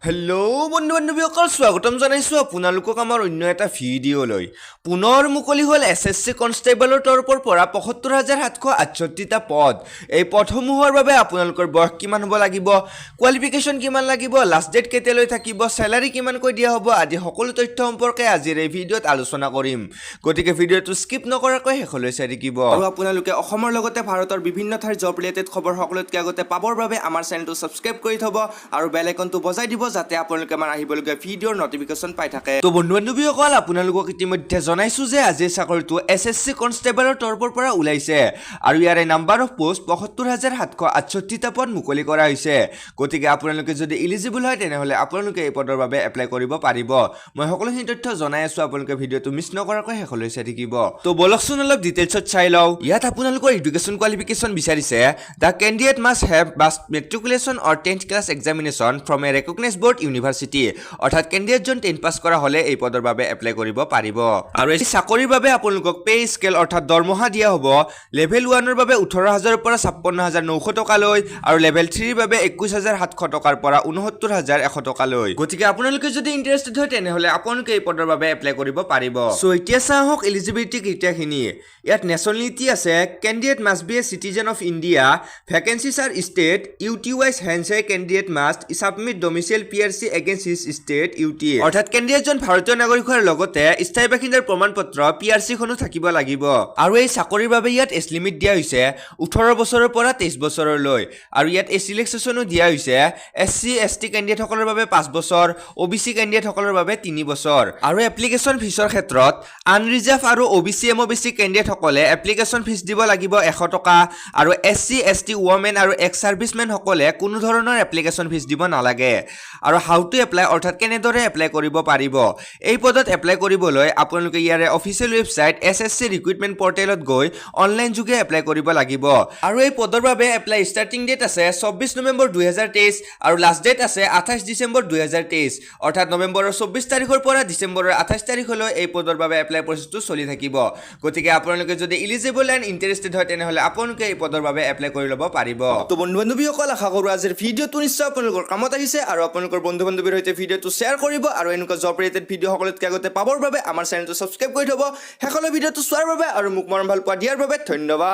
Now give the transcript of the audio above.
Hello' বন্ধু-বান্ধৱীসকল স্বাগতম জনাইছোঁ আপোনালোকক আমাৰ অন্য এটা ভিডিঅ'লৈ। পুনৰ মুকলি হ'ল SSC কনষ্টেবলৰ তৰফৰ পৰা ৭৫,৭৬৮টা পদ। এই পদসমূহৰ বাবে আপোনালোকৰ বয়স কিমান হ'ব লাগিব, কোৱালিফিকেশ্যন কিমান লাগিব, লাষ্ট ডেট কেতিয়ালৈ থাকিব, চেলাৰী কিমানকৈ দিয়া হ'ব আদি সকলো তথ্য সম্পৰ্কে আজিৰ এই ভিডিঅ'ত আলোচনা কৰিম। গতিকে ভিডিঅ'টো স্কিপ নকৰাকৈ শেষলৈ চাই থাকিব। আৰু আপোনালোকে অসমৰ লগতে ভাৰতৰ বিভিন্ন ঠাইৰ জব ৰিলেটেড খবৰ সকলোতকৈ আগতে পাবৰ বাবে আমাৰ চেনেলটো ছাবস্ক্ৰাইব কৰি থ'ব আৰু বেল আইকনটো বজাই দিব যাতে আপোনালোকে আমাৰ আহিবলগীয়া ভিডিঅ'ৰ নটিফিকেশ্যন পাই থাকে। তো বন্ধু-বান্ধৱীসকল আপোনালোকক ইতিমধ্যে জনাইছোঁ যে আজিৰ চাকৰিটো SSC কনষ্টেবলৰ তৰফৰ পৰা ওলাইছে আৰু ইয়াৰে নাম্বাৰ অফ পোষ্ট ৭৫,৭৬৮টা পদ মুকলি কৰা হৈছে। গতিকে আপোনালোকে যদি ইলিজিবল হয় তেনেহ'লে আপোনালোকে এই পদৰ বাবে এপ্লাই কৰিব পাৰিব। মই সকলোখিনি তথ্য জনাই আছোঁ, আপোনালোকে ভিডিঅ'টো মিছ নকৰাকৈ শেষলৈ চাই থাকিব। তো বলকচোন অলপ ডিটেইলছত চাই লওঁ। ইয়াত আপোনালোকৰ এডুকেশ্যন কোৱালিফিকেশ্যন বিচাৰিছে। The candidate must have passed matriculation or 10th class examination from a recognised board university, অৰ্থাৎ কেণ্ডিডেটজন 10 পাছ কৰা হ'লে এই পদৰ বাবে এপ্লাই কৰিব পাৰিব। আৰু এই চাকৰিৰ বাবে আপোনালোকক পে স্কেল অৰ্থাৎ দৰমহা দিয়া হ'ব লেভেল 1ৰ বাবে 18,000ৰ পৰা 56,900 টকালৈ আৰু লেভেল 3ৰ বাবে 21,700 টকাৰ পৰা 69,100 টকালৈ। গতিকে আপোনালোকে যদি ইণ্টাৰেষ্টেড হয় তেনেহ'লে আপোনালোকে এই পদৰ বাবে এপ্লাই কৰিব পাৰিব। চ' এতিয়া চাওঁ আহক এলিজিবিলিটি ক্ৰাইটেৰিয়াখিনি। ইয়াত নেশ্যনেলিটি আছে, candidate must be a citizen of India, vacancies are state, UT wise hence a candidate must submit domicile PRC against his state UTA, অৰ্থাৎ কেণ্ডিডেটজন ভাৰতীয় নাগৰিক হোৱাৰ লগতে স্থায়ী বাসিন্দাৰ প্ৰমাণপত্ৰ PRC খনো থাকিব লাগিব। আৰু এই চাকৰিৰ বাবে ইয়াত এজ লিমিট দিয়া হৈছে 18 বছৰৰ পৰা 23 বছৰলৈ। আৰু ইয়াত এজ ৰিলেক্সেশ্যনো দিয়া হৈছে SC ST কেণ্ডিডেটসকলৰ বাবে 5 বছৰ, OBC কেণ্ডিডেটসকলৰ বাবে 3 বছৰ। আৰু এপ্লিকেশ্যন ফিজৰ ক্ষেত্ৰত আনৰিজাৰ্ভ আৰু OBC MOBC কেণ্ডিডেটসকলে এপ্লিকেশ্যন ফিজ দিব লাগিব 100 টকা আৰু SC ST ওমেন আৰু এক্স ছাৰ্ভিচমেনসকলে কোনো ধৰণৰ এপ্লিকেশ্যন ফিজ দিব নালাগে। আৰু হাউ টু এপ্লাই অৰ্থাৎ কেনেদৰে এপ্লাই কৰিব পাৰিব। এই পদত এপ্লাই কৰিবলৈ আপোনালোকে ইয়াৰে অফিচিয়েল ৱেবছাইট SSC ৰিক্ৰুটমেণ্ট পৰ্টেলত গৈ অনলাইন যোগে এপ্লাই কৰিব লাগিব। আৰু এই পদৰ বাবে এপ্লাই ষ্টাৰ্টিং ডেট আছে 24 নৱেম্বৰ 2023 আৰু লাষ্ট ডেট আছে 28 ডিচেম্বৰ 2023, অৰ্থাৎ নৱেম্বৰৰ 24 তাৰিখৰ পৰা ডিচেম্বৰৰ 28 তাৰিখলৈ এই পদৰ বাবে এপ্লাই প্ৰচেছটো চলি থাকিব। গতিকে আপোনালোকে যদি ইলিজিবল এণ্ড ইণ্টাৰেষ্টেড হয় তেনেহ'লে আপোনালোকে এই পদৰ বাবে এপ্লাই কৰি ল'ব পাৰিব। তো বন্ধু-বান্ধৱীসকল আশা কৰোঁ আজিৰ ভিডিঅ'টো নিশ্চয় আপোনালোকৰ কামত আহিছে আৰু আপোনালোকৰ বন্ধু-বান্ধৱীৰ সৈতে ভিডিঅ'টো শ্বেয়াৰ কৰিব আৰু এনেকুৱা জব ৰিলেটেড ভিডিঅ' সকলোতকৈ আগতে পাবৰ বাবে আমাৰ চেনেলটো ছাবস্ক্ৰাইব কৰি থ'ব। শেষলৈ ভিডিঅ'টো চোৱাৰ বাবে আৰু মোক মৰম ভাল পোৱা দিয়াৰ বাবে ধন্যবাদ।